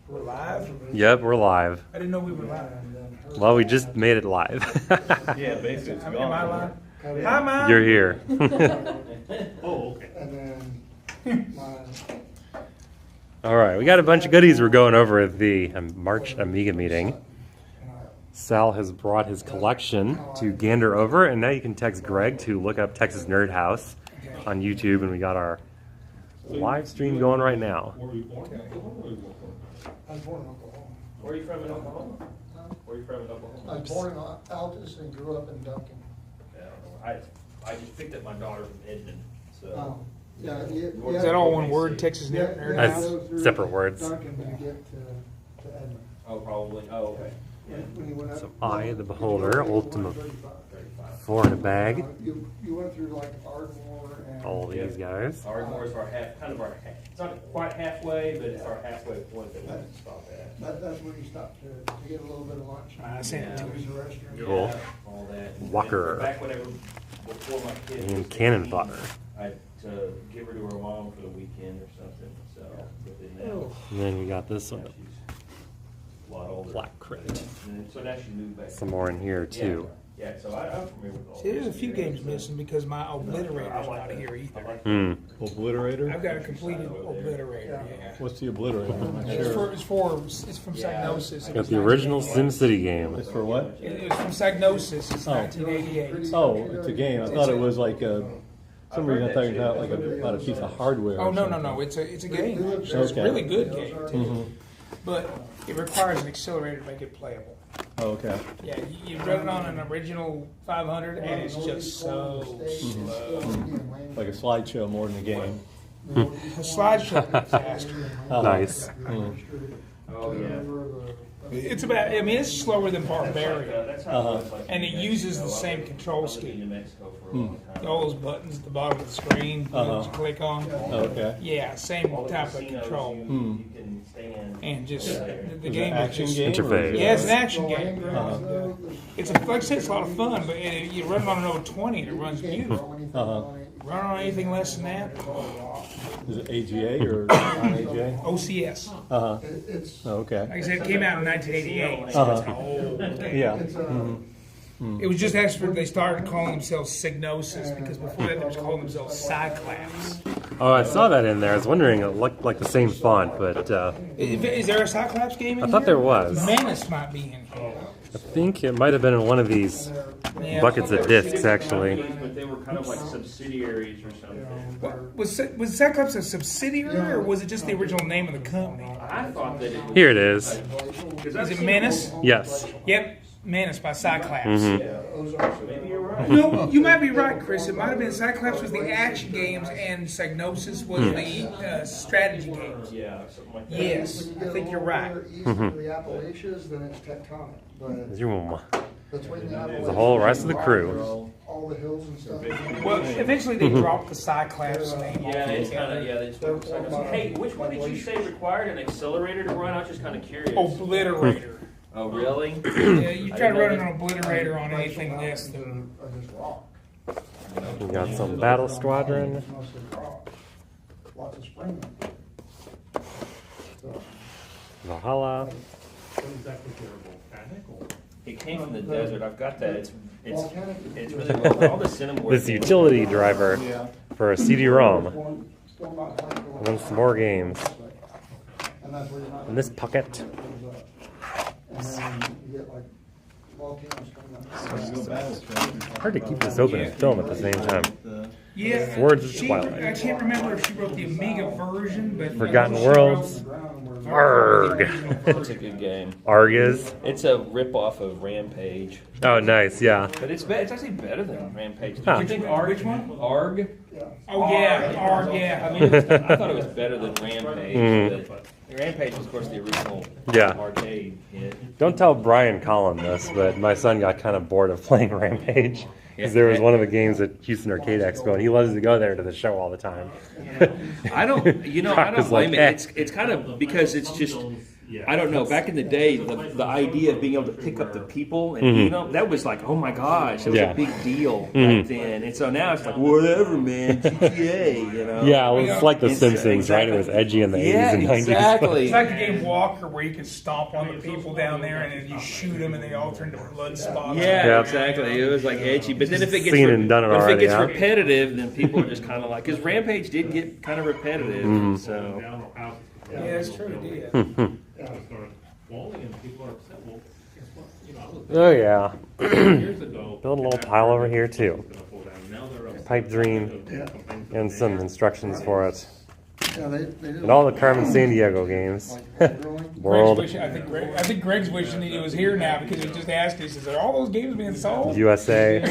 We're live? Yep, we're live. I didn't know we were live. Well, we just made it live. Yeah, basically. It's Am gone. I live? Hi, Mom. You're here. Oh, okay. And then All right, we got a bunch of goodies we're going over at the March Amiga meeting. Sal has brought his collection to gander over, and now you can text Greg to look up Texas Nerd House on YouTube, and we got our live stream going right now. Where were you born? I was born in Oklahoma. Where are you from in Oklahoma? Where are you from in Oklahoma? I was born in Altus and grew up in Duncan. Yeah, I don't know. I just picked up my daughter from Edmond, so. Yeah, Is that all one word, Texas Nerd That's House? separate words. Duncan to get to Edmond. Oh, probably. Oh, okay. Yeah. When you went up, So Eye of the Beholder, Ultima 35. 4 in a bag. You went through like Ardmore and. All these guys. Ardmore is our kind of our half. It's not quite halfway, but it's our halfway point that we can stop at. That's where you stopped to get a little bit of lunch. I sent it to Use you. the restroom. Cool. Yeah, all that. Walker. And back whenever, before my kids. And was cannon 18, fodder. I'd give her to her mom for the weekend or something, so within that. And then we got this one, She's a lot older. Black Crit. And so now she moved back. Some more in here too. Yeah, so I'm familiar with all See, there's a this. few games missing because my obliterator's not here either. Hmm. Obliterator? I've got a completed obliterator, yeah. What's the obliterator? I'm not It's sure. it's from Psygnosis. It Got was the original 1988. SimCity game. It's for what? It was from Psygnosis. It's Oh. 1988. Oh, it's a game. I thought it was like some reason I thought you were talking about a piece of hardware. Oh, or no, something. It's a game. It's a Okay. really good game, too. Mhm. But it requires an accelerator to make it playable. Oh, okay. Yeah, you run it on an original 500, and it's just so slow. Like a slideshow more than a game. The slideshow is faster. Nice. Oh, yeah. It's about, I mean, it's slower than Barbarian, That's how it was like and it in uses the Mexico. same control I lived in scheme. New Mexico for a long time. All those buttons at the bottom of the screen that you click on. Okay. Yeah, same All the type of casinos control. You can stand. And just, the Is it game is action just... game? or Interface. is it- Yeah, it's an action game. It's a, like I said, it's a lot of fun, but you run it on an old 20 and it runs beautiful. Run it on anything less than that, Is it AGA or non-AGA? OCS. Uh-huh. It's, Oh, okay. Like I said, it came out in 1988, so it's an old game. Yeah. It was just after they started calling themselves Psygnosis, because before that they was calling themselves Cyclops. Oh, I saw that in there. I was wondering, it looked like the same font, but Is there a Cyclops game in I thought here? there was. Menace might be in here. I think it might have been in one of these Yeah. buckets of discs, actually. But they were kind of like subsidiaries or something. Was Cyclops a subsidiary, or was it just the original name of the company? I thought that it was. Here it is. Is it Menace? Yes. Yep, Menace by Cyclops. Maybe you're right. No, you might be right, Chris. It might have been Cyclops was the action games and Psygnosis was the strategy games. Yeah, something like that. Yes, I think you're right. East of the Appalachians, then it's tectonic. But Zoom. between the Appalachians, The whole rest of the crew. all the hills and stuff. Well, eventually they dropped the Cyclops name. Yeah, it's kind of, yeah, they just work like, hey, which one did you say required an accelerator to run? I was just kind of curious. Obliterator. Oh, really? Yeah, you try to run an obliterator on anything less than. Are just rock. We got some Battle Squadron. It's mostly rock. Lots of spring. So, Valhalla. It came from the desert. I've got that. It's volcanic. really well. All the cinema This utility driver for a CD-ROM. Still not quite going And then some more games. And that's where you're not. In this pocket. And then you get like volcanoes coming up. Hard to keep this open and film at the same time. Yeah, Words of she, Twilight. I can't remember if she wrote the Amiga version, but Forgotten she Worlds. wrote Arg. the original It's a version. good game. Argus. It's a rip-off of Rampage. Oh, nice, yeah. But it's actually better than Rampage. Did Huh. you think Arg? Which one? Arg? Oh yeah, Arg, yeah. I mean, I thought it was better than Rampage. But Rampage was, of course, the original Yeah. arcade hit. Don't tell Brian Collin this, but my son got kind of bored of playing Rampage. Because there was one of the games at Houston Arcade Expo, and he loves to go there to the show all the time. I don't was blame like, it. It's kind of because it's just I don't know. Back in the day, the idea of being able to pick up the people and eat them, that was like, oh my gosh, it was a big deal back then. And so now it's like, whatever, man, GTA, you know? Yeah, well, it's like The Simpsons, right? It was edgy in the 80s and 90s. Exactly. It's like the game Walker, where you can stomp on the people down there, and then you shoot them, and they all turn to blood spots. Yeah, exactly. It was like edgy. But then if it gets, Seen and done it already, huh? repetitive, then people are just kind of like, because Rampage did get kind of repetitive. So. Yeah, that's true. It did. Oh yeah. Build a little tile over here too. Pipe dream and some instructions for it. Yeah, they And all the Carmen Sandiego games. World, I think Greg's wishing he was here now, because he just asked us, "Is there all those games being sold?" USA,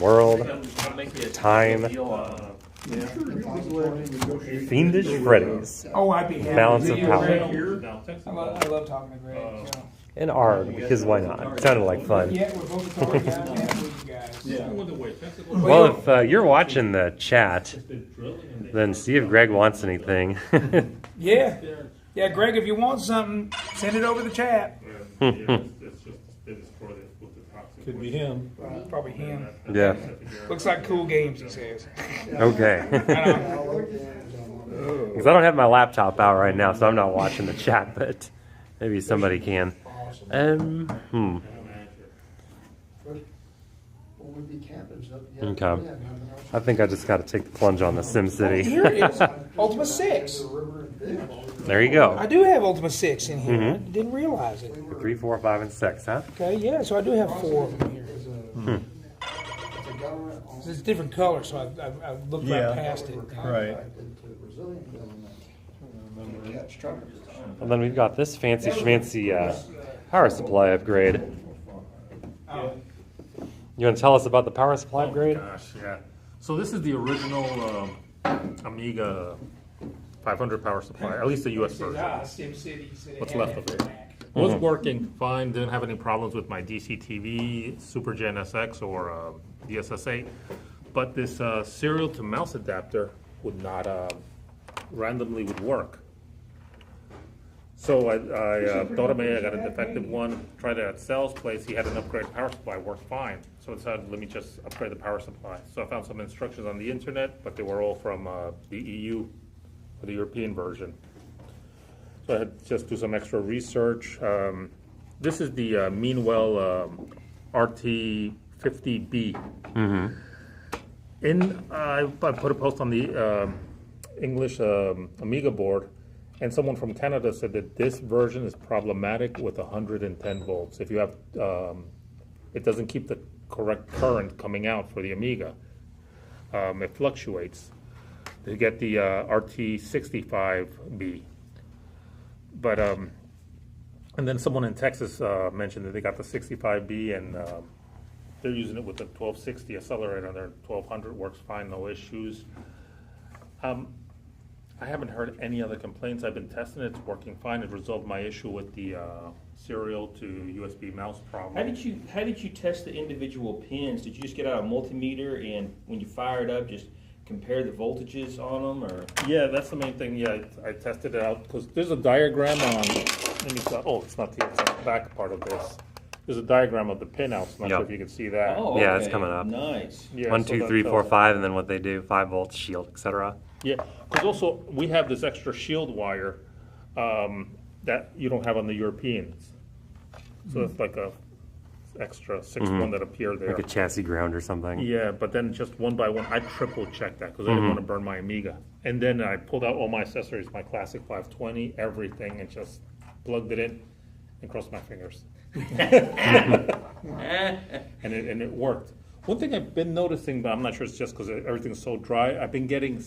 World, Time, Fiendish Freddy's, Oh, I'd be happy. Balance of Power, I love talking to Greg. So. and ARG, because why not? It sounded like fun. Yeah, we're both talking with you guys. So. Well, if you're watching the chat, then see if Greg wants anything. Yeah. Yeah, Greg, if you want something, send it over the chat. Could be him. Probably him. Yeah. Looks like Cool Games, he says. Okay. Because I don't have my laptop out right now, so I'm not watching the chat, but maybe somebody can. Okay. I think I just got to take the plunge on the SimCity. Here it is. Ultima 6. There you go. I do have Ultima 6 in here. I didn't realize it. 3, 4, 5, and 6, huh? Okay, yeah, so I do have 4 of them here. It's different colors, so I looked right past it. Right. And then we've got this fancy schmancy power supply upgrade. You want to tell us about the power supply upgrade? Gosh, yeah. So this is the original Amiga 500 power supply, at least the US version. What's left of it. Was working fine, didn't have any problems with my DCTV, Super Gen SX, or DSS8. But this serial to mouse adapter would not, randomly would work. So I thought of it, I got a defective one, tried it at Sal's place, he had an upgraded power supply, worked fine. So I decided, let me just upgrade the power supply. So I found some instructions on the internet, but they were all from the EU, or the European version. So I had to just do some extra research. This is the Meanwell RT50B. I put a post on the English Amiga board, and someone from Canada said that this version is problematic with 110 volts. If you have, it doesn't keep the correct current coming out for the Amiga. It fluctuates. They get the RT65B. But, and then someone in Texas mentioned that they got the 65B, and they're using it with the 1260 accelerator on their 1200. Works fine, no issues. I haven't heard any other complaints. I've been testing it. It's working fine. It resolved my issue with the serial to USB mouse problem. How did you test the individual pins? Did you just get out a multimeter and when you fire it up, just compare the voltages on them, or? Yeah, that's the main thing. Yeah, I tested it out because there's a diagram on. Let me see. Oh, it's not the back part of this. There's a diagram of the pin outs. Not sure if you can see that. Oh, Yeah, okay. it's coming up. Nice. Yeah, 1, so 2, that 3, 4, tells- 5, and then what they do, 5 volts, shield, etc. Yeah, because also we have this extra shield wire that you don't have on the Europeans. So it's like a extra 6-1 that appear there. Like a chassis ground or something. Yeah, but then just one by one, I triple checked that because I didn't want to burn my Amiga. And then I pulled out all my accessories, my classic 520, everything, and just plugged it in and crossed my fingers. and it worked. One thing I've been noticing, but I'm not sure it's just because everything's so dry, I've been getting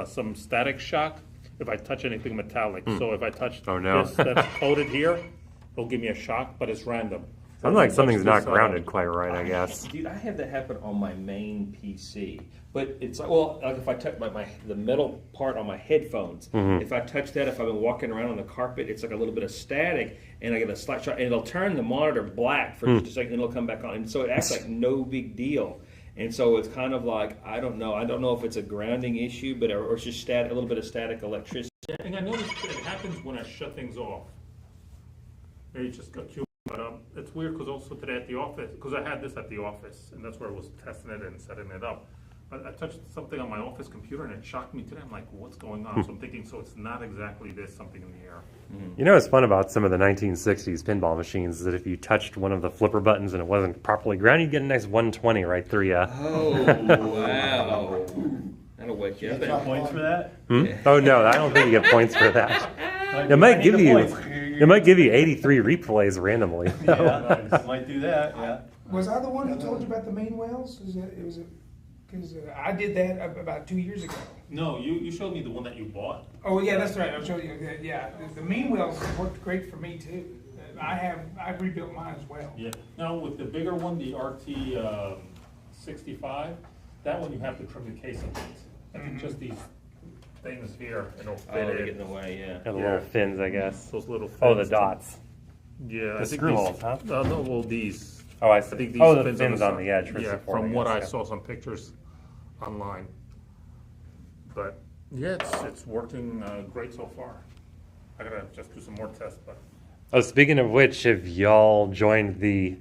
some static shock if I touch anything metallic. So if I touch this that's coated here, it'll give me a shock, but it's random. Sounds like something's not grounded quite right, I guess. Dude, I have that happen on my main PC, but it's like, well, like if I touch the metal part on my headphones, if I touch that, if I've been walking around on the carpet, it's like a little bit of static, and I get a slight shock, and it'll turn the monitor black for just a second, and it'll come back on, and so it acts like no big deal. And so it's kind of like, I don't know if it's a grounding issue, but or it's just a little bit of static electricity Yeah, and I noticed it happens when I shut things off. Maybe it just got queued, but it's weird because also today at the office, because I had this at the office, and that's where I was testing it and setting it up. I touched something on my office computer and it shocked me today. I'm like, what's going on? So I'm thinking, so it's not exactly this, something in the air. You know what's fun about some of the 1960s pinball machines is that if you touched one of the flipper buttons and it wasn't properly grounded, you get a nice 120 right through you. Oh, wow. That'll wake you up. Get points for that? Oh no, I don't think you get points for that. It might give you 83 replays randomly. Yeah, might do that, yeah. Was I the one who told you about the main wells? Because I did that about 2 years ago. No, you showed me the one that you bought. Oh yeah, that's right. I'll show you. Yeah, the main wells worked great for me too. I've rebuilt mine as well. Yeah. Now with the bigger one, the RT 65, that one you have to trim the casing. I think just these things here, and it'll fit Oh, they in. get in the way, yeah. And the little fins, I guess. Those little fins. Oh, the dots. Yeah, The I think screw these, holes, huh? No, well, these. Oh, I I see. think these Oh, the fins fins on side. the edge for Yeah, supporting. from what I yes, saw some pictures online. But yeah, it's working great so far. I gotta just do some more tests, but Oh, speaking of which, have y'all joined the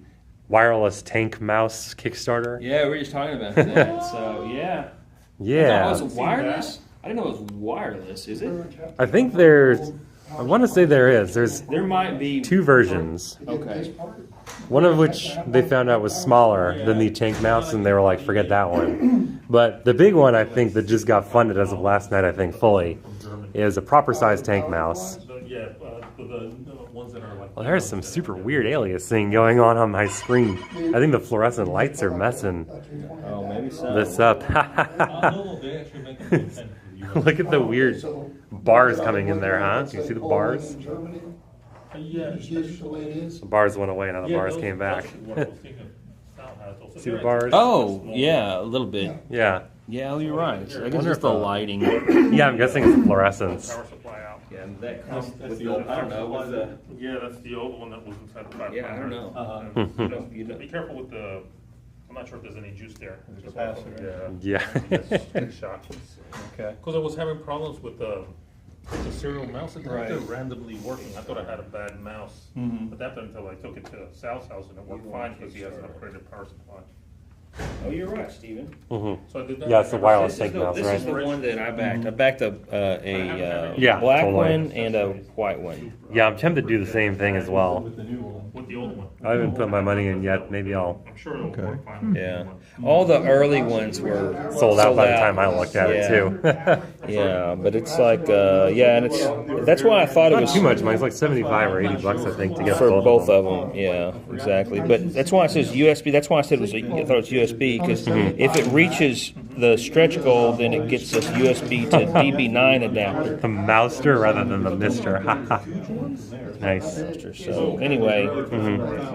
wireless tank mouse Kickstarter? Yeah, we were just talking about that. So, yeah. Yeah. I thought it was wireless? I didn't know it was wireless, is it? I think there's, I want to say there is. There's There might be. two versions. Okay. One of which they found out was smaller than the tank mouse, and they were like, forget that one. But the big one, I think, that just got funded as of last night, I think, fully, is a proper sized tank mouse. the ones that are like. Well, there's some super weird aliasing going on my screen. I think the fluorescent lights are messing Oh, maybe so. this up. No, they actually make them intended for you. Look at the weird bars coming in there, huh? Do you see the bars? Yeah, The bars went away, now the bars came back. See the bars? Oh, yeah, a little bit. Yeah. Yeah, you're right. I guess Wonder it's if the lighting. Yeah, I'm guessing it's fluorescence. Power supply out. Yeah, and that comes That's with the the, old I don't know, with the, Yeah, that's the old one that was inside the 500. yeah, I don't know. You know, be careful with the. I'm not sure if there's any juice there. Capacitor. Yeah. Yeah. Shock. Okay. Because I was having problems with the serial mouse adapter Right. randomly working. I thought I had a bad mouse, but that until I took it to Sal's house and it worked fine because he has an upgraded power supply. Oh, you're right, Stephen. Mhm. So I did that. Yeah, it's the wireless This is tank the, mouse, this is the right? one that I backed. I backed a Yeah, black totally. one and a white one. Yeah, I'm tempted to do the same thing as well. With the new one. With the old one. I haven't put my money in yet. Maybe I'll I'm sure it'll work fine. Yeah. All the early ones were sold out by the time I looked at it too. Yeah, but it's like, yeah, and that's why I thought it Not was too much money. It's like 75 or 80 bucks, I think, to get for both them. of them. Yeah, exactly. But that's why it says USB. That's why I said I thought it was USB because if it reaches the stretch goal, then it gets this USB to DB9 adapter. The Mouster rather than the Mister. Nice. So anyway,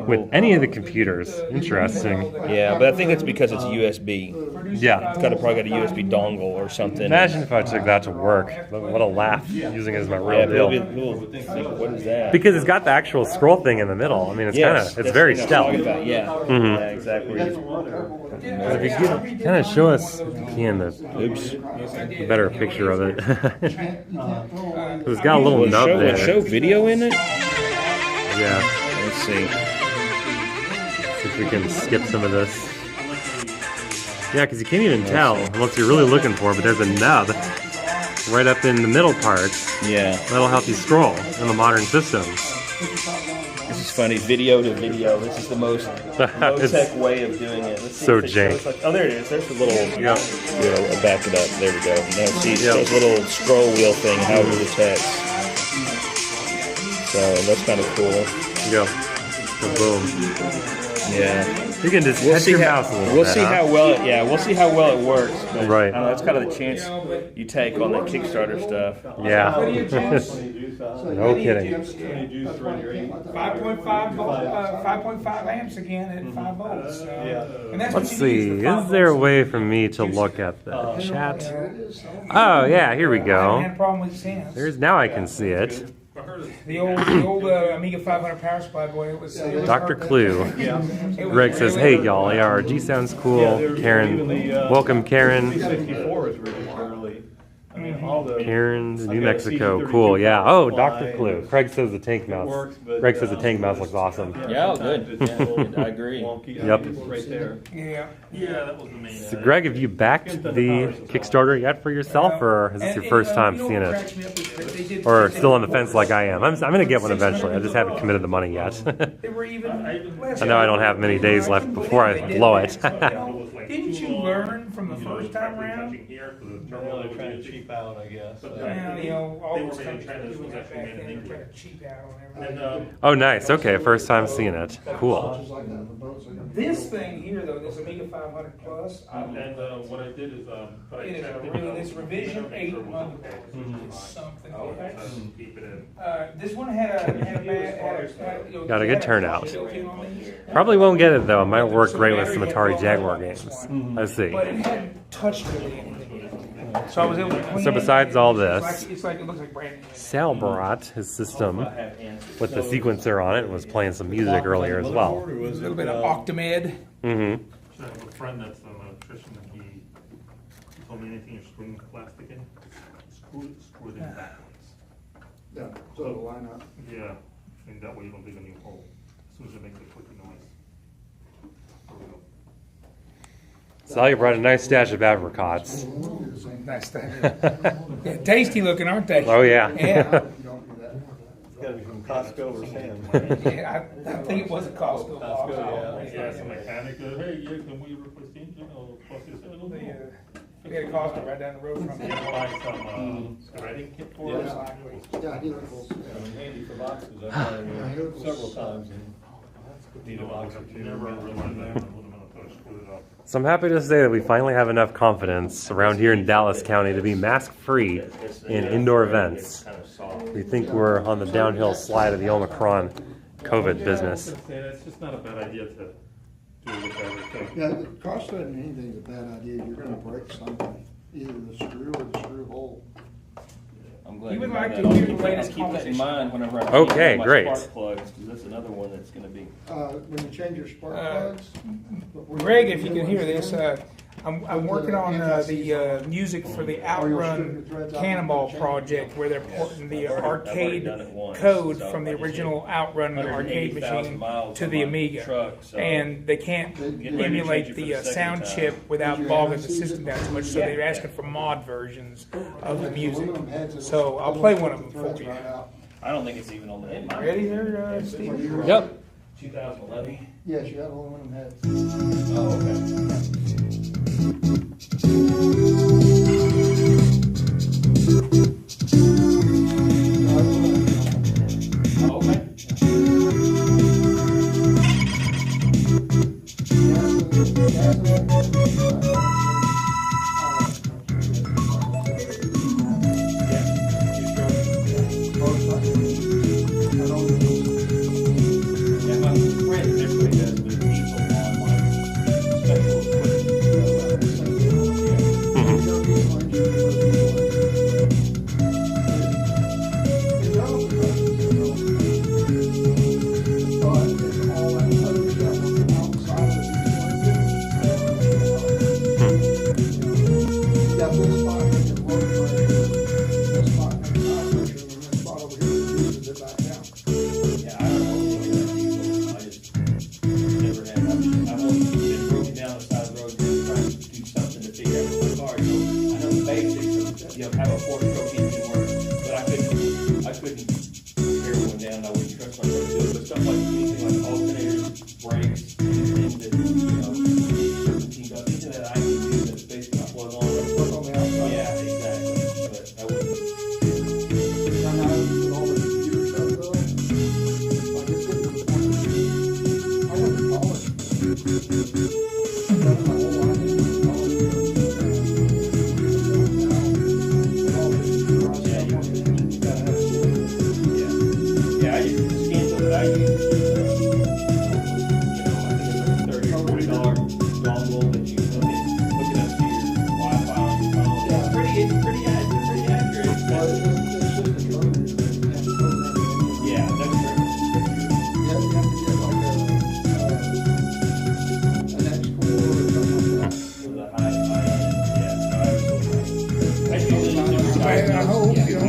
With any of the computers. Interesting. yeah, but I think it's because it's USB. Yeah. It's probably got a USB dongle or something. Imagine if I took that to work. What a laugh using it as my real Yeah, but deal. people think, what is that? Because it's got the actual scroll thing in the middle. I mean, it's Yes, kind of, it's very that's what I'm stealth. talking about. Yeah, yeah, exactly. If you could kind of show us, if you can, the better picture of it. 'Cause it's got a little nub Will there. show video in it? Yeah. Let's see. See if we can skip some of this. Yeah, because you can't even tell unless you're really looking for it, but there's a nub right up in the middle part. Yeah. That'll help you scroll in the modern systems. This is funny, video to video. This is the most low-tech way of doing it. Let's see So if it shows, jank. like, oh, there it is. There's the little, Yeah. I backed it up. There we go. Now see, Yeah. there's a little scroll wheel thing, how to the text. So that's kind of cool. Go. Boom. Yeah. You can just We'll touch see your how, mouse a little we'll bit. see huh? how well it, yeah, we'll see how well it works. But, Right. I don't know, that's kind of the chance you take on the Kickstarter stuff. Yeah. No No kidding. 20 juice for your 5.5 5.5 amps again at 5 volts. And that's Let's what you see. use for 5 Is there a volts. way for me to look at the chat? Oh, yeah. Here we I haven't had go. a problem with it since. Now I can see it. The old Amiga 500 power supply, boy, it was. Dr. perfect. Clue. Greg says, "Hey y'all, ARG sounds cool." Karen, welcome Karen. 64 is really early. I mean, all the. Cairns, New I've got a Mexico. CD32 Cool, yeah. power Oh, supply, Dr. Clue. and Craig says the tank it mouse. works, but, Greg says the tank mouse looks awesome. Yeah, sometimes good. it's a little Yeah, I agree. wonky. Yep. It's right there. Yeah. Yeah, that was the main. So, Greg, have you backed the Kickstarter yet for yourself, or is this your first time seeing it? Or still on the fence like I am? I'm going to get one eventually. I just haven't committed the money yet. They were even. I know I don't have many days left before I blow it. Didn't you learn from the first time around? Yeah, they're trying to cheap out, I guess. Well, you know, all They were those making companies China, doing was that actually back made in then, they're England. trying to cheap out on And, everything. Oh, nice. Okay, first time seeing it. Cool. Just like that, the boats are gonna be- This thing here, though, this Amiga 500 Plus, what I did is, but I it is a checked it really, out. this revision Make 8 sure it was motherboard okay. is something Okay. else. Keep it in. This one had a Got a good turnout. built-in on these. Probably won't get it though. It might work great with some Atari Jaguar games. Let's see. But it hadn't touched really anything. So I was able to clean So it. besides all It's this, like, it's like, it looks like brand new. Sal brought his system with the sequencer on it and was playing some music earlier as well. Or was A little it, bit of Octamed. Mm-hmm. I have a friend that's an electrician, and he told me anything you're screwing plastic in, screw it in backwards. Yeah, so it'll line up. Yeah, and that way you don't leave a new hole. As soon as it makes a clicking noise. There we go. Sal, you brought a nice stash of apricots. Nice thing. Yeah, tasty looking, aren't they? Oh yeah. Yeah. You don't do that. it's gotta be from Costco or Sam's. Yeah, I think it was a Costco box. Costco, Yeah, some mechanic, hey, yeah, can we replace the engine or plus this? I don't know. We had a Costco right down the road from You here. buy some threading kit for us? Yeah, he looks. I mean, handy for boxes, I've tried it several times and need a box or two. Never realized that until I screwed it up. So I'm happy to say that we finally have enough confidence around here in Dallas County to be mask-free in indoor events. We think we're on the downhill slide of the Omicron COVID business. It's just not a bad idea to do with everything. Yeah, the cost of anything's a bad idea. You're gonna break something, either the screw or the screw hole. I'm glad You would brought like that to up. hear the I'll latest keep that in competition. mind whenever I Okay, my great. spark plugs, because that's another one that's going to be. When you change your spark plugs. Greg, if you can hear this, I'm working on the music for the Outrun Cannonball project, where they're porting the arcade code from the original Outrun arcade machine to the Amiga, and they can't emulate the sound chip without bogging the system down too much. So they're asking for mod versions of the music. So I'll play one of them for you. I don't think it's even on the end. Ready there, Steve? Yep. 2011. Yes, you have aluminum heads. Oh, okay. Oh, okay. Yeah, my friend actually does, but he's on like special equipment.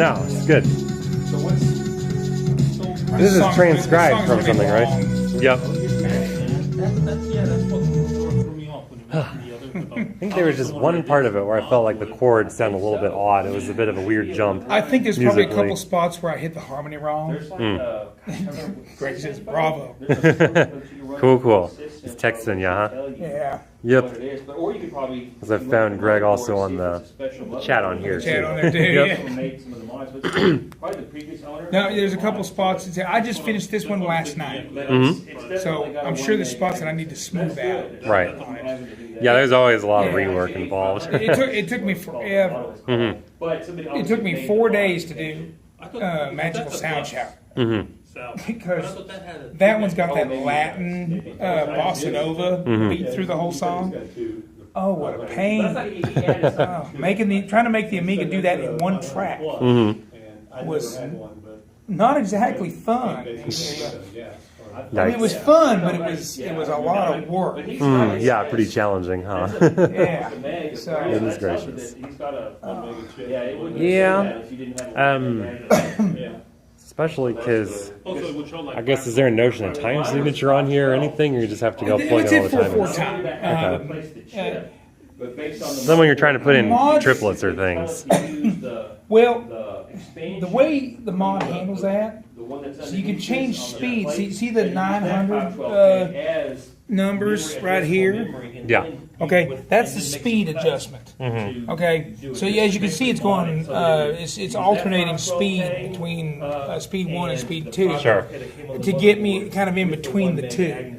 No, it's good. So what's This is song- transcribed this from song's gonna be something, right? long. Yep. That's what threw me off when you mentioned the other. I think there was just one part of it where I felt like the chords sounded a little bit odd. It was a bit of a weird jump. I think there's probably a musically. couple spots where I hit the harmony wrong. there's like Greg says, "Bravo." Cool. He's texting you, huh? Yeah. Yep. What it is, but or you could probably. Because I found Greg also on the chat on here Chat too. on there too. Yep. Yeah. Made some of the mods, but probably the previous owner. No, there's a couple spots. I just finished this one last night, so I'm sure there's spots that I need to smooth out. Right. Yeah, there's always a lot of rework involved. It took me forever. It took me 4 days to do Magical Sound Shower because that one's got that Latin bossa nova beat through the whole song. Oh, what a pain! Trying to make the Amiga do that in one track was not exactly fun. I mean, it was fun, but it was a lot of work. Yeah, pretty challenging, huh? Yeah. So Goodness gracious. Yeah. Especially because, I guess, is there a notion of time signature on here or anything, or you just have to go plug it's it all at the time? 4/4 time. Then when you're trying to put in triplets or things. Well, the way the mod handles that, so you can change speed. See the 900 numbers right here? Yeah. Okay, that's the speed adjustment. Okay, so as you can see, it's going, it's alternating speed between speed 1 and speed 2. Sure. To get me kind of in between the two.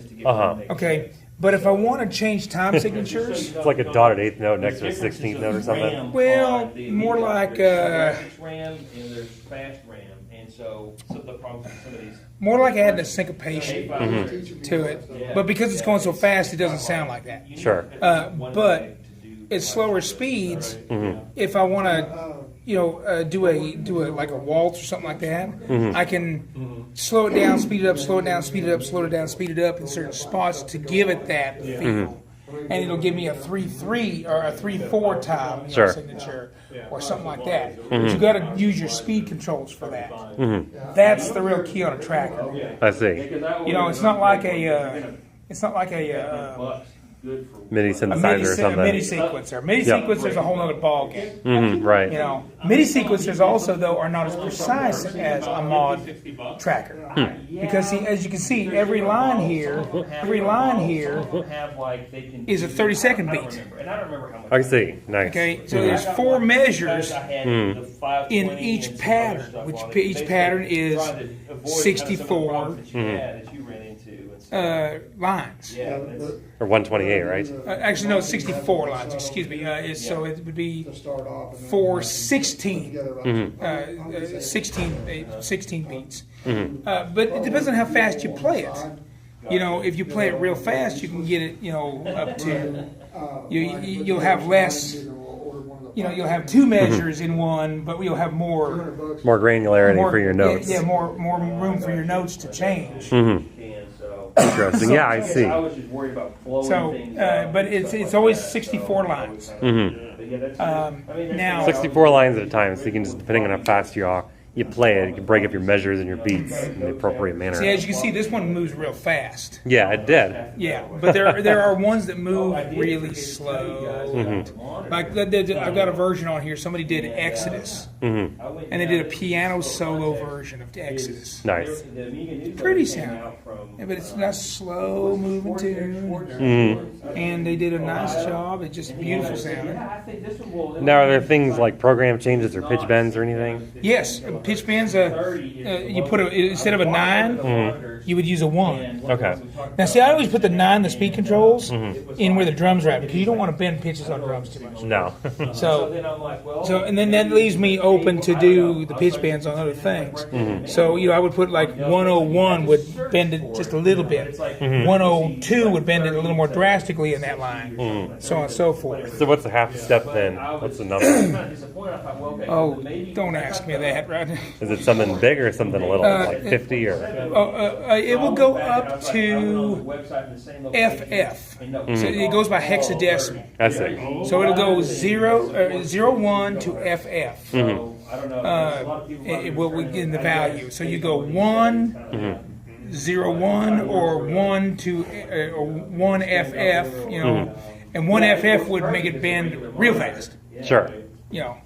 Okay, but if I want to change time signatures, It's like a dotted eighth note next to a 16th note or something. well, more like RAM and there's fast RAM, and so the problem with some of these. more like adding a syncopation to it. But because it's going so fast, it doesn't sound like that. Sure. But at slower speeds, if I want to, do a like a waltz or something like that, I can slow it down, speed it up, slow it down, speed it up, slow it down, speed it up in certain spots to give it that feel. And it'll give me a 3/3 or a 3/4 time Sure. signature or something like that. But you got to use your speed controls for that. That's the real key on a tracker. I see. It's not like a MIDI synthesizer or something. MIDI sequencer. MIDI sequencer is a whole other ballgame. Right. MIDI sequencers also, though, are not as precise as a mod tracker. Because, see, as you can see, every line here is a 30-second beat. I see. Nice. Okay, so there's 4 measures in each pattern, which each pattern is 64 lines. Or 128, right? Actually, no, 64 lines. Excuse me. So it would be for 16 beats. But it depends on how fast you play it. If you play it real fast, you can get it, up to. You'll have less. You'll have 2 measures in one, but you'll have more Granularity for your notes. Yeah, more room for your notes to change. Interesting. Yeah, I see. I was just worried about flowing So, things. but it's always 64 lines. Now, 64 lines at a time, so you can just, depending on how fast you play it, you can break up your measures and your beats in the appropriate manner. see, as you can see, this one moves real fast. Yeah, it did. Yeah, but there are ones that move really slow. Like I've got a version on here. Somebody did Exodus, and they did a piano solo version of Exodus. Nice. Pretty sound, yeah, but it's not slow moving tune. And they did a nice job. It's just beautiful sounding. Now, are there things like program changes or pitch bends or anything? Yes, pitch bends. You put instead of a 9, you would use a 1. Okay. Now, see, I always put the 9, the speed controls, in where the drums are at because you don't want to bend pitches on drums too much. No. So and then that leaves me open to do the pitch bends on other things. So I would put like 101 would bend it just a little bit. 102 would bend it a little more drastically in that line. So on and so forth. So what's the half step then? What's the number? Oh, don't ask me that, right? Is it something big or something little, like 50 or? It will go up to FF. So it goes by hexadecimal. I see. So it'll go 0, 1 to FF. I don't know. There's a lot of people it will in the value. So you go 1, 0, 1, or 1 to or 1 FF, you know, and 1 FF would make it bend real fast, Sure. you know.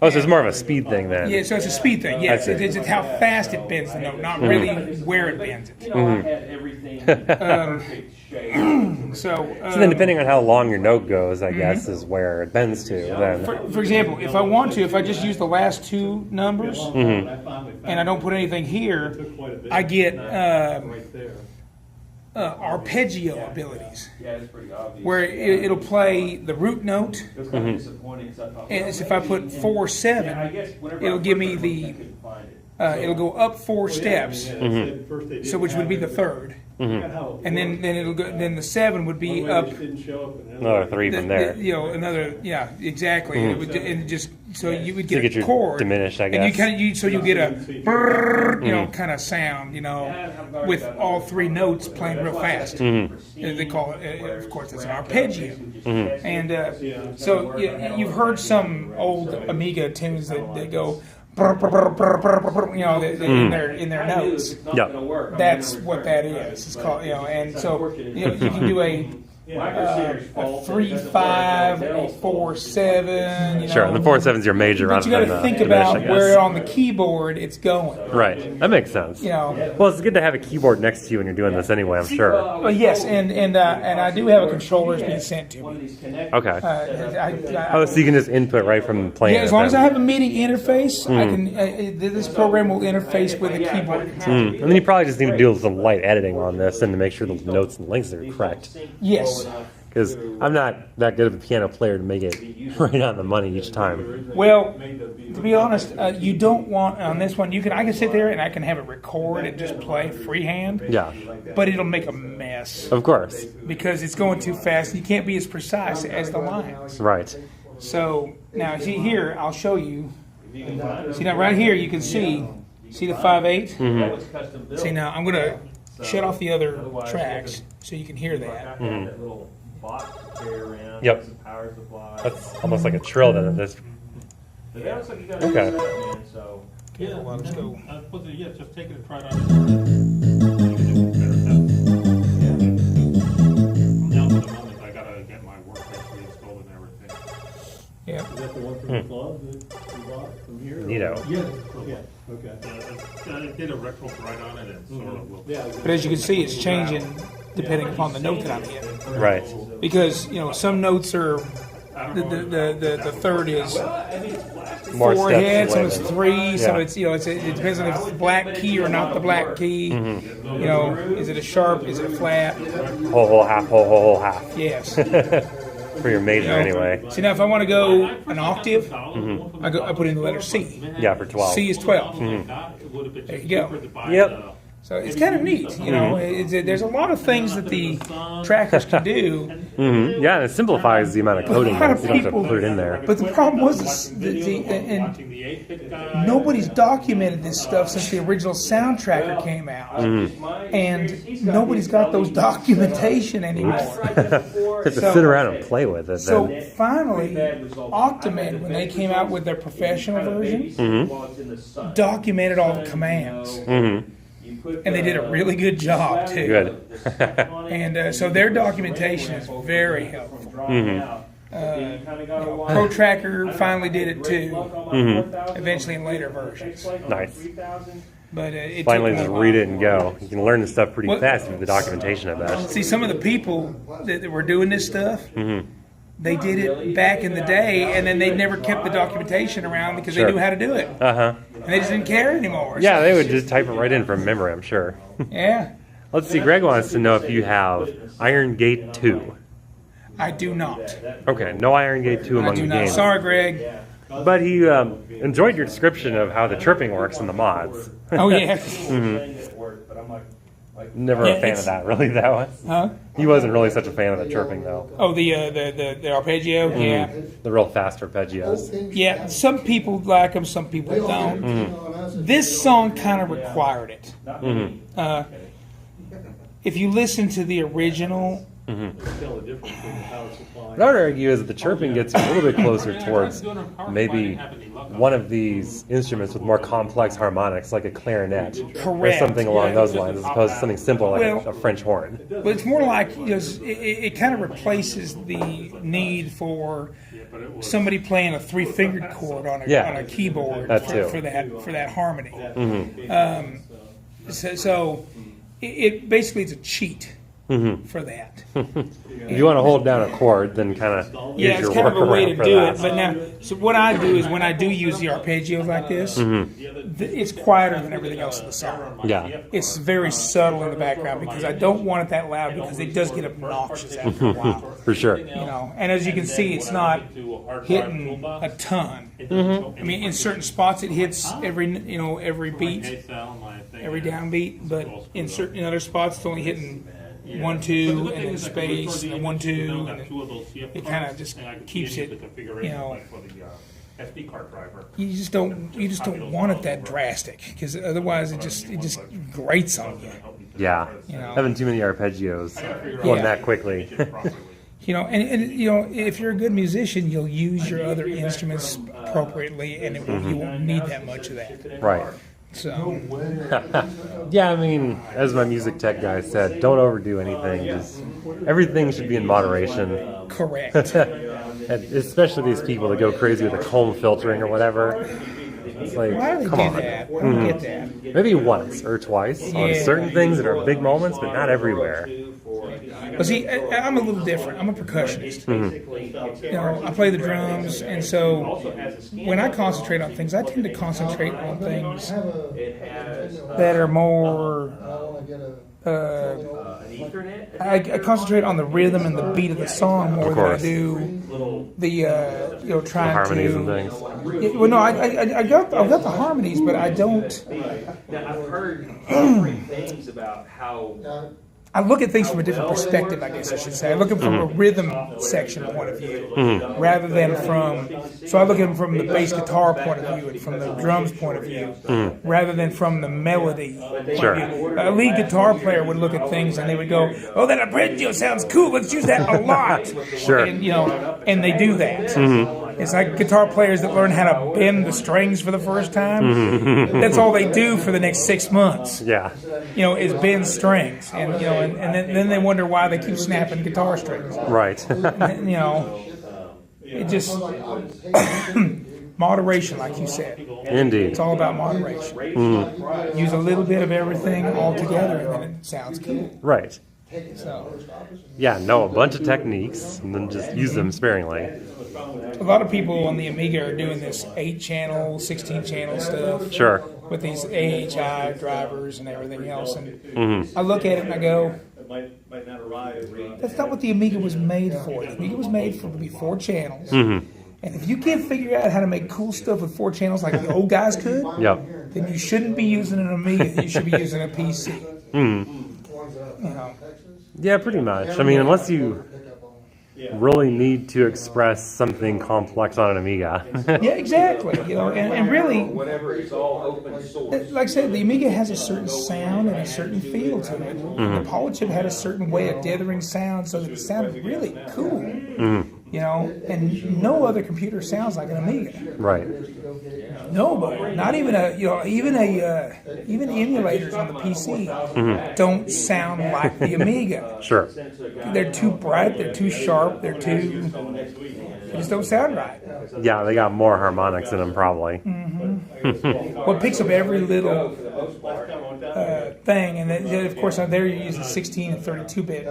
Oh, so it's more of a speed thing then. Yeah, so it's a speed thing. Yes, I see. it's how fast it bends the note, not really where it bends it. You know, I had everything perfect shape. So, So then, depending on how long your note goes, I guess, is where it bends to. Then. for example, if I want to, if I just use the last two numbers and I don't put anything here, I get arpeggio abilities, Yeah, it's pretty obvious. where it'll play the root note. It was kind of disappointing because I thought, And it's if I put 4, 7, I guess whenever it'll I give first me looked, the I couldn't find it. it'll go up 4 steps, so which would be the third, and then it'll go. Then the 7 would be up. Another 3 from there. You know, another, yeah, exactly. It would, and just so you would So you get get a your chord diminished, I and you guess. kind of so you get a brrr, you know, kind of sound, you know, with all 3 notes playing real fast. They call it, of course, it's an arpeggio. And so you've heard some old Amiga tunes that go. Brr, brr, brr, brr, brr, brr, brr, you know, in their notes. Yeah. That's what that is. It's called, you know, and so you can do a 3, 5, a 4, 7. You know. Sure, and the 4/7 is your major. But you got to think about where on the keyboard it's going. Right, that makes sense. You know. Well, it's good to have a keyboard next to you when you're doing this anyway, I'm sure. Well, yes, and I do have a controller that's being sent to me. Okay. Oh, so you can just input right from playing. Yeah, as long as I have a MIDI interface, I can. This program will interface with a keyboard. And then you probably just need to do some light editing on this and to make sure the notes and links are correct. Yes. Because I'm not that good of a piano player to make it right on the money each time. Well, to be honest, you don't want on this one. I can sit there and I can have it record and just play freehand. Yeah, But it'll make a mess of course. because it's going too fast. You can't be as precise as the lines. Right. So now, see here, I'll show you. See now, right here, you can see the 5/8. See now, I'm gonna shut off the other tracks so you can hear that. Yep. That's almost like a trill then. This. Okay. Okay, well, let's go. Yeah, just take it and try it on. Now for the moment, I gotta get my work actually installed and everything. Yeah. Is that the one from the club that you bought from here? Neato. Yeah, okay. I did a retro right on it and sort of will. Yeah. But as you can see, it's changing depending upon the note that I'm hitting. Right. Because some notes are the third is More 4 steps ahead, some away it's than- 3, some Yeah. it's it depends on if it's the black key or not the black key. Is it a sharp? Is it a flat? Whole half. Yes. For your major anyway. See now, if I want to go an octave, I put in the letter C. Yeah, for 12. C is 12. There you go. Yep. So it's kind of neat, there's a lot of things that the trackers can do. Yeah, and it simplifies the amount of coding. A lot of You don't have to people- put it in there. But the problem was and nobody's documented this stuff since the original soundtracker came out, and nobody's got those documentation anymore. You have to sit around and play with it So then. finally, Octamed, when they came out with their professional version, documented all the commands. And they did a really good job too. Good. And so their documentation is very helpful. ProTracker finally did it too. Eventually in later versions. Nice. But it Finally took just a read while. it and go. You can learn this stuff pretty Well- fast with the documentation of that. See, some of the people that were doing this stuff, they did it back in the day, and then they never kept the documentation around because Sure. they knew how to do it. Uh-huh. And they just didn't care anymore. Yeah, they would just type it right in from memory, I'm sure. Yeah, Let's see, Greg wants to know if you have Iron Gate 2. I do not. Okay, no Iron Gate 2 I among do the not. games. Sorry, Greg. But he enjoyed your description of how the tripping works in the mods. Oh, yeah. Never Yeah, a fan it's- of that, really, that one. Huh? He wasn't really such a fan of the chirping, though. Oh, the arpeggio? Yeah. The real fast arpeggios. Yeah, some people like them, some people don't. This song kind of required it. If you listen to the original Tell the difference between the power supply. What I would argue is that the chirping gets a little bit closer towards maybe one of these instruments with more complex harmonics, like a clarinet, Correct. or something along those lines, as opposed to something simple like Well, a French horn. But it's more like, you know, it kind of replaces the need for somebody playing a three-fingered chord on a keyboard That too. for that harmony. So it basically is a cheat for that. If you want to hold down a chord, then kind of Yeah, use it's your kind of a way workaround to for do that. it. But now, so what I do is when I do use the arpeggios like this, it's quieter than everything else in the song. Yeah. It's very subtle in the background because I don't want it that loud because it does get obnoxious after a while. For sure. You know, and as you can see, it's not hitting a ton. I mean, in certain spots it hits every beat, every downbeat, but in other spots it's only hitting 1 2 and then space and then 1 2 and then it kind of just keeps it, you know. SD card driver. You just don't want it that drastic because otherwise it just grates on you. Yeah. You know. Having too many arpeggios going Yeah. that quickly. You know, and you know, if you're a good musician, you'll use your other instruments appropriately, and you won't need that much of that. Right. So, Yeah, I mean, as my music tech guy said, don't overdo anything. Just everything should be in moderation. correct. And especially these people that go crazy with the comb filtering or whatever. It's like, Why do they come do on. that? I don't get that. Maybe once or twice on Yeah. certain things that are big moments, but not everywhere. But see, I'm a little different. I'm a percussionist. You know, I play the drums, and so when I concentrate on things, I tend to concentrate on things that are more. I concentrate on the rhythm and the beat of the song more than I course. do the trying Harmonies to. and things. Yeah, well, no, I've got the harmonies, but I don't. Now, I've heard great things about how I look at things from a different perspective, I guess I should say. I look at them from a rhythm section point of view, rather than from. So I look at them from the bass guitar point of view and from the drums point of view, rather than from the melody point Sure. of view. A lead guitar player would look at things and they would go, "Oh, that arpeggio sounds cool. Let's use that a lot." Sure. And and they do that. It's like guitar players that learn how to bend the strings for the first time. That's all they do for the next 6 months. Yeah. Is bend strings, and and then they wonder why they keep snapping guitar strings. Right. And, it just moderation, like you said. Indeed. It's all about moderation. Use a little bit of everything all together, and then it sounds cool. Right. So, Yeah, know a bunch of techniques and then just use them sparingly. a lot of people on the Amiga are doing this 8-channel, 16-channel stuff. Sure. With these AHI drivers and everything else, and I look at it and I go, Might not arrive. that's not what the Amiga was made for. The Amiga was made for to be 4 channels. And if you can't figure out how to make cool stuff with 4 channels like the old guys could, Yep. then you shouldn't be using an Amiga. You should be using a PC. Yeah, pretty much. I mean, unless you really need to express something complex on an Amiga. Yeah, exactly. And really, whatever, it's all open source. like I said, the Amiga has a certain sound and a certain feel to it. The Polychip had a certain way of dithering sound so that it sounded really cool. And no other computer sounds like an Amiga. Right. Nobody, not even even emulators on the PC don't sound like the Amiga. Sure. They're too bright, they're too sharp, they just don't sound right. Yeah, they got more harmonics in them probably. Well, it picks up every little thing, and then, of course, there you're using 16 and 32-bit,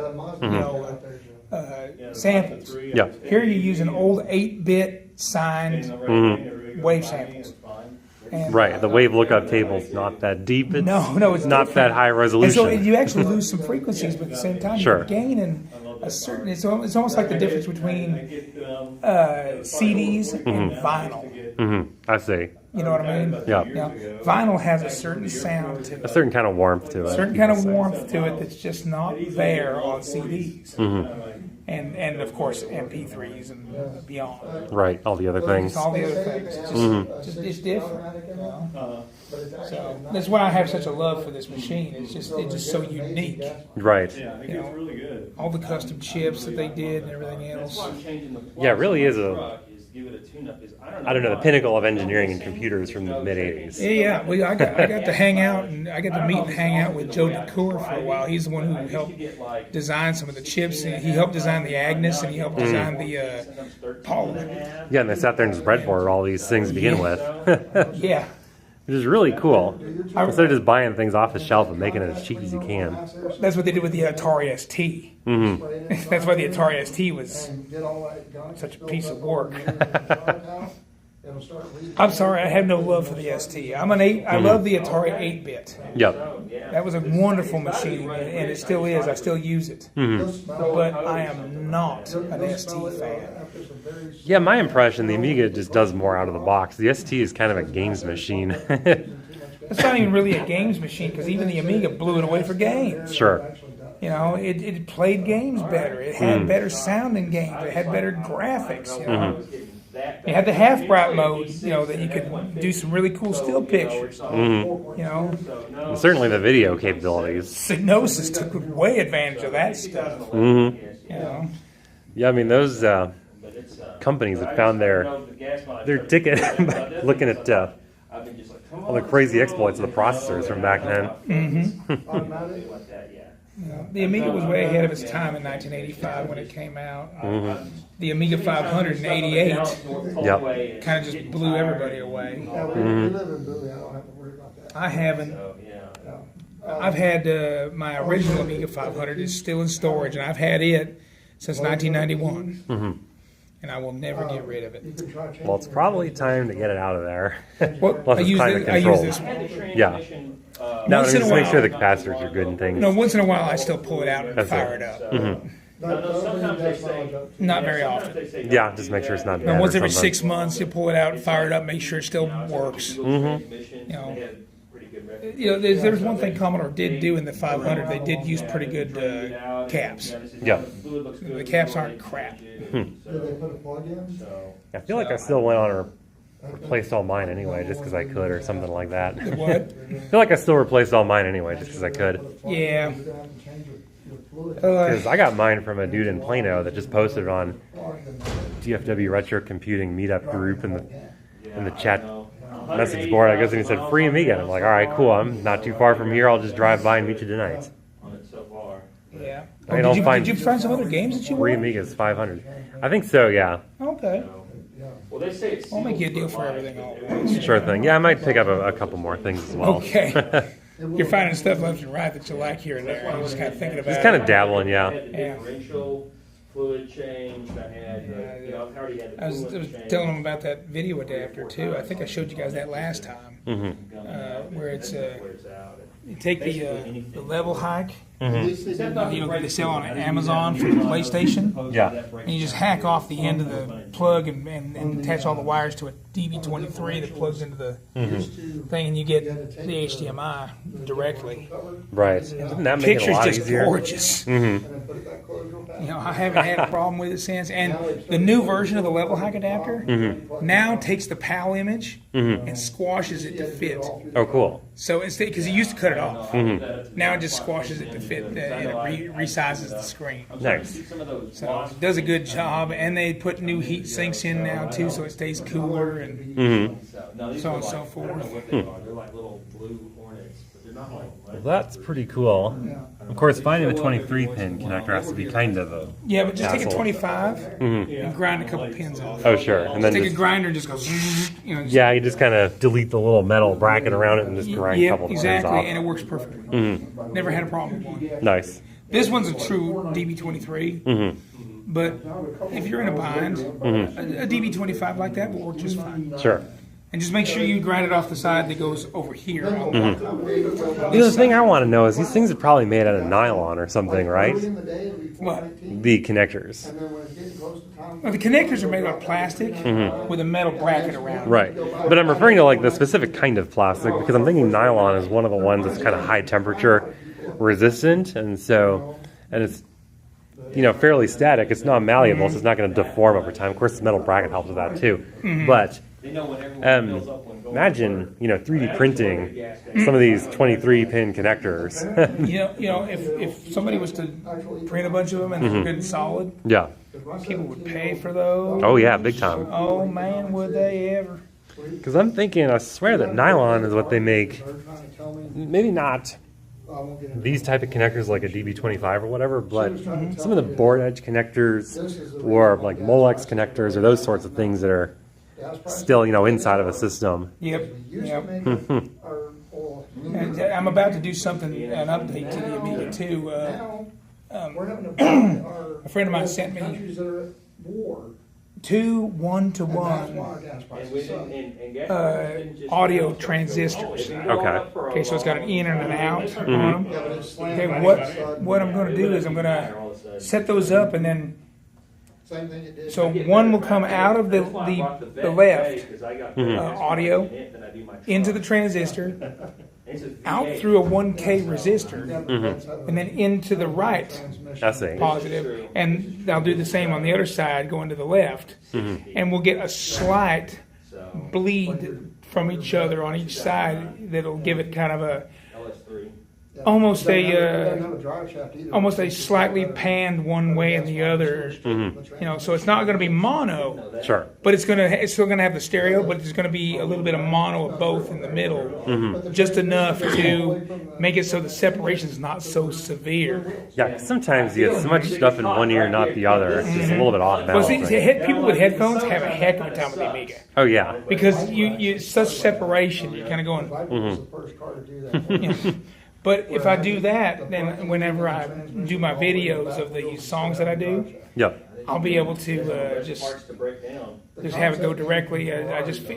samples. Yep. Here you use an old 8-bit signed wave samples. And, Right. The wave lookup table's not that deep. It's No, it's not different. that high And resolution. so you actually lose some frequencies, but at the same time Sure. you're gaining a certain. It's almost like the difference between CDs and vinyl. I see. You know what I mean? Yeah. Vinyl has a certain sound to A it, certain kind of warmth to a it. certain kind of warmth to it that's just not there on CDs. and of course MP3s and beyond. Right, all the other things. All the other things. It's just it's different. You know? So that's why I have such a love for this machine. It's just so unique. Right. Yeah, I think You it's know, really good. all the custom chips that they did and everything else. Yeah, it really is Give it a tune-up. I don't know, the pinnacle of engineering and computers from the mid-'80s. Yeah, I got to hang out and I got to meet and hang out with Joe DeCour for a while. He's the one who helped design some of the chips. And he helped design the Agnes and he helped design the Paula. Yeah, and they sat there and just breadboarded all these things to begin with. Yeah. Which is really cool. Instead of just buying things off the shelf and making it as cheap as you can. That's what they did with the Atari ST. Mm-hmm. That's why the Atari ST was such a piece of work. I'm sorry, I have no love for the ST. I'm an 8. I love the Atari 8-bit. Yep. That was a wonderful machine, and it still is. I still use it. But I am not an ST fan. Yeah, my impression, the Amiga just does more out of the box. The ST is kind of a games machine. It's not even really a games machine, because even the Amiga blew it away for games. Sure. You know, it played games better. It had better sound in games. It had better graphics. You know, it had the half bright mode. You know, that you could do some really cool still pictures. You know, And certainly the video capabilities. Psygnosis took way advantage of that stuff. You know, Yeah, I mean, those companies that found their ticket by looking at all the crazy exploits of the processors from back then. the Amiga was way ahead of its time in 1985 when it came out. The Amiga 500 in '88 Yep. kind of just blew everybody away. We live in Bowie, I don't have to worry about that. I haven't. I've had my original Amiga 500 is still in storage, and I've had it since 1991. And I will never get rid of it. Well, it's probably time to get it out of there. Well, Unless I it's use climate this controlled. one. Yeah. No, Once in a just make while. sure the capacitors are good and things. No, once in a while I still pull it out and That's fire it. it up. Sometimes they say. Not very often. Yeah, just make sure it's not No, bad once or every something. 6 months you pull it out and fire it up, make sure it still works. You know, there's one thing Commodore did do in the 500. They did use pretty good caps. Yeah. The caps aren't crap. Did they put a plug in? I feel like I still went on or replaced all mine anyway, just because I could, or something like that. What? I feel like I still replaced all mine anyway, just because I could. Yeah. You're gonna have to change your fluid. Because I got mine from a dude in Plano that just posted it on DFW Retro Computing meetup group in the chat message board. I guess and he said free Amiga. And I'm like, all right, cool. I'm not too far from here. I'll just drive by and meet you tonight. Yeah. I mean, I'll find did you find some other games that you free want? Amigas 500. I think so. Yeah. Okay. Well, they say it's I'll make you a deal for everything always. Sure thing. Yeah, I might pick up a couple more things as well. Okay. You're finding stuff left and right that you like here and there. You're just kind of thinking about Just kind of it. dabbling, yeah. Yeah. differential fluid change. I had, I already had the I was coolant change. telling them about that video adapter too. I think I showed you guys that last time, where it's you take the level hike, you know, they sell on Amazon for the PlayStation, Yeah. and you just hack off the end of the plug and attach all the wires to a DB23 that plugs into the thing, and you get the HDMI directly. Right. Doesn't that make it a Picture's lot just easier? gorgeous. And then put it back closed real fast. You know, I haven't had a problem with it since. And the new version of the level hike adapter now takes the PAL image and squashes it to fit. Oh, cool. So instead, because it used to cut it off, now it just squashes it to fit and it resizes the screen. Nice. So it does a good job. And they put new heat sinks in now too, so it stays cooler and so on and so forth. They're like little blue hornets, but they're not like. Well, that's pretty cool. Of course, finding a 23-pin connector has to be kind of a... Yeah, but just take a Hassle. 25 and grind a couple pins off. Oh, sure. And then Take a just... grinder and just go, you know. Just, Yeah, you just kind of delete the little metal bracket around it and just grind a yeah, couple of exactly, pins and off. it works perfectly. Never had a problem with one. Nice. This one's a true DB23, but if you're in a bind, a DB25 like that will work just fine. Sure. And just make sure you grind it off the side that goes over here. You know, the thing I want to know is these things are probably made out of nylon or something, right? Early in the day, it'll be What? 419, The connectors. and then when it's getting close to time. Well, the connectors are made out of plastic with a metal bracket around it. Right. But I'm referring to like the specific kind of plastic because I'm thinking nylon is one of the ones that's kind of high temperature resistant, and so, and it's fairly static. It's not malleable, so it's not going to deform over time. Of course, the metal bracket helps with that too. But imagine, 3D printing some of these 23-pin connectors. If somebody was to print a bunch of them and they're good and solid, Yeah. people would pay for those. Oh yeah, big time. Oh man, would they ever? Because I'm thinking, I swear that nylon is what they make. Maybe not these type of connectors like a DB25 or whatever, but some of the board edge connectors or like Molex connectors or those sorts of things that are still, inside of a system. Yep. And I'm about to do an update to the Amiga too. A friend of mine sent me 2 1-to-1 audio transistors. Okay, so it's got an in and an out on them. Okay, what I'm going to do is I'm going to set those up, and then so one will come out of the left audio into the transistor, out through a 1K resistor, and then into the right positive. And I'll do the same on the other side, going to the left. And we'll get a slight bleed from each other on each side that'll give it kind of a almost a slightly panned one way and the other. So it's not going to be mono. Sure. But it's still going to have the stereo, but there's going to be a little bit of mono of both in the middle, just enough to make it so the separation is not so severe. Yeah, 'cause sometimes you get so much stuff in one ear, not the other. It's just a little bit off balance. Well, see, people with headphones have a heck of a time with the Amiga. Oh yeah. Because you such separation, you're kind of going. But if I do that, then whenever I do my videos of the songs that I do, I'll be able to just have it go directly.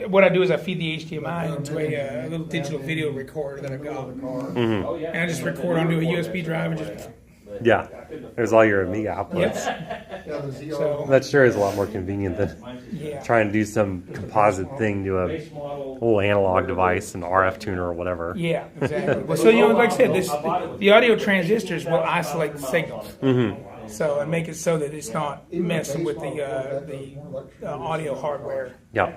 What I do is I feed the HDMI into a little digital video recorder that I've got, and I just record onto a USB drive and just. Yeah, there's all your Amiga outputs. So that sure is a lot more convenient than trying to do some composite thing to a little analog device, an RF tuner or whatever. Yeah, exactly. Well, so like I said, the audio transistors will isolate the signals, so and make it so that it's not messing with the audio hardware. Yeah.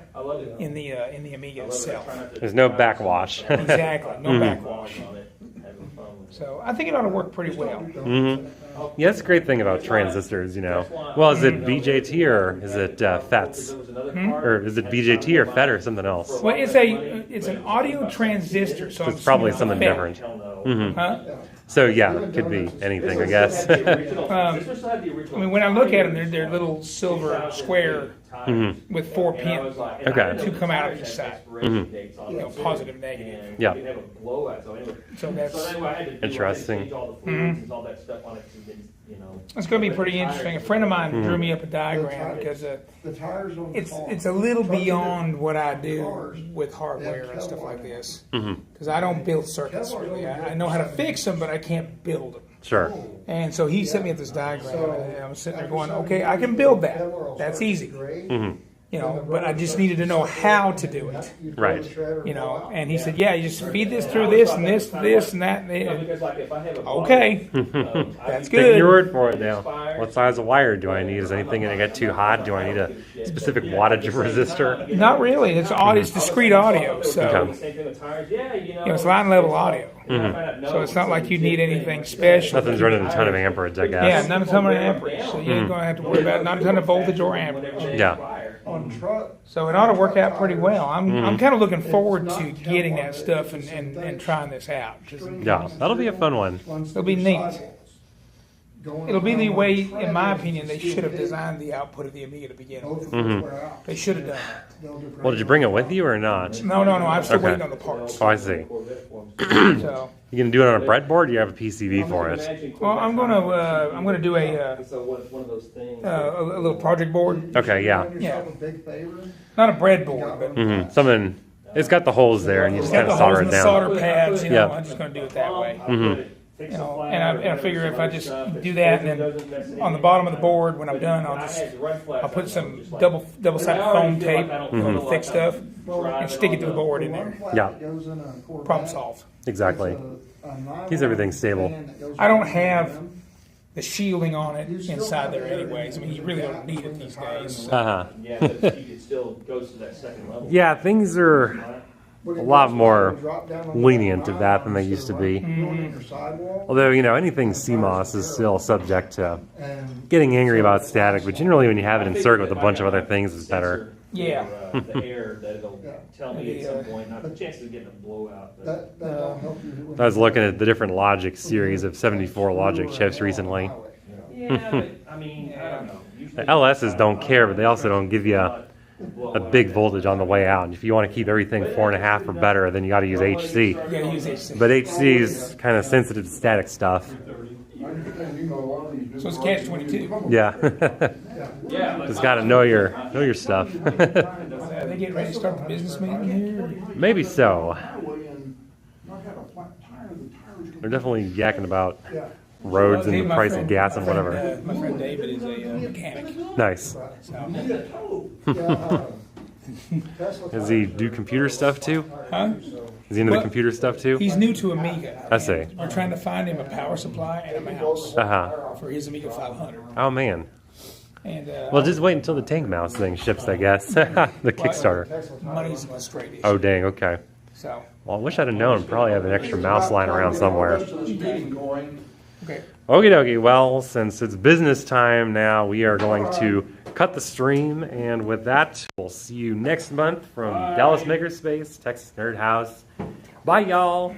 In the Amiga itself. There's no backwash. Exactly, no backwash. So I think it ought to work pretty well. Yeah, that's a great thing about transistors, Well, is it BJT or is it FETs? Or is it BJT or FET or something else? Well, it's an audio transistor, so it's probably something different. So yeah, it could be anything, I guess. When I look at them, they're little silver square with 4 pins. Okay. 2 come out of each side. Positive, negative. Yeah. So that's interesting. It's going to be pretty interesting. A friend of mine drew me up a diagram because it's a little beyond what I do with hardware and stuff like this. Because I don't build circuits really. I know how to fix them, but I can't build them. Sure. And so he sent me this diagram, and I'm sitting there going, okay, I can build that. That's easy. But I just needed to know how to do it. Right. And he said, yeah, you just feed this through this and this and that. Okay. That's good. Take your word for it now. What size of wire do I need? Is anything going to get too hot? Do I need a specific wattage of resistor? Not really. It's discrete audio. So it's line level audio. So it's not like you need anything special. Nothing's running a ton of amperage, I guess. Yeah, not a ton of amperage. So you ain't going to have to worry about not a ton of voltage or amperage. Yeah. So it ought to work out pretty well. I'm kind of looking forward to getting that stuff and trying this out. Yeah, that'll be a fun one. It'll be neat. It'll be the way, in my opinion, they should have designed the output of the Amiga to begin with. They should have done that. Well, did you bring it with you or not? No. I'm still waiting on the parts. Oh, I see. So you gonna do it on a breadboard? Or do you have a PCB for it? Well, I'm gonna do a little project board. Okay, yeah. Yeah. Not a breadboard, but Something. It's got the holes there, and you just kind of solder it down. Solder pads. I'm just gonna do it that way. And I figure if I just do that, and then on the bottom of the board, when I'm done, I'll put some double-sided foam tape, thick stuff, and stick it to the board in there. Yeah. Problem solved. Exactly. Keeps everything stable. I don't have the shielding on it inside there anyways. I mean, you really don't need it these days. Yeah, but it still goes to that second level. Yeah, things are a lot more lenient to that than they used to be. Although, you know, anything CMOS is still subject to getting angry about static, but generally when you have it in circuit with a bunch of other things, it's better. Yeah. The air that it'll tell me at some point, not the chances of getting a blowout. But I was looking at the different logic series of 74 logic chips recently. yeah, but I mean, I don't know. The LSs don't care, but they also don't give you a big voltage on the way out. And if you want to keep everything 4.5 or better, then you got to use HC. You gotta use HC. But HC is kind of sensitive to static stuff. So it's catch-22. Yeah. Just got to know your stuff. Are they getting ready to start the business meeting here? Maybe so. They're definitely yakking about roads and the My price friend- of gas and my friend, whatever. my friend David is a mechanic. Nice. Does he do computer stuff too? Huh? Is he into the Well, computer stuff too? He's new to Amiga. I see. And we're trying to find him a power supply and a mouse for his Amiga 500. Oh man. And Well, just wait until the tank mouse thing ships, I guess. The Kickstarter. money's a straight issue. Oh dang. Okay. So, Well, I wish I'd have known. Probably have an extra mouse lying around somewhere. okay. Okie dokie. Well, since it's business time now, we are going to cut the stream. And with that, we'll see you next month from Dallas Makerspace, Texas Nerd House. Bye, y'all.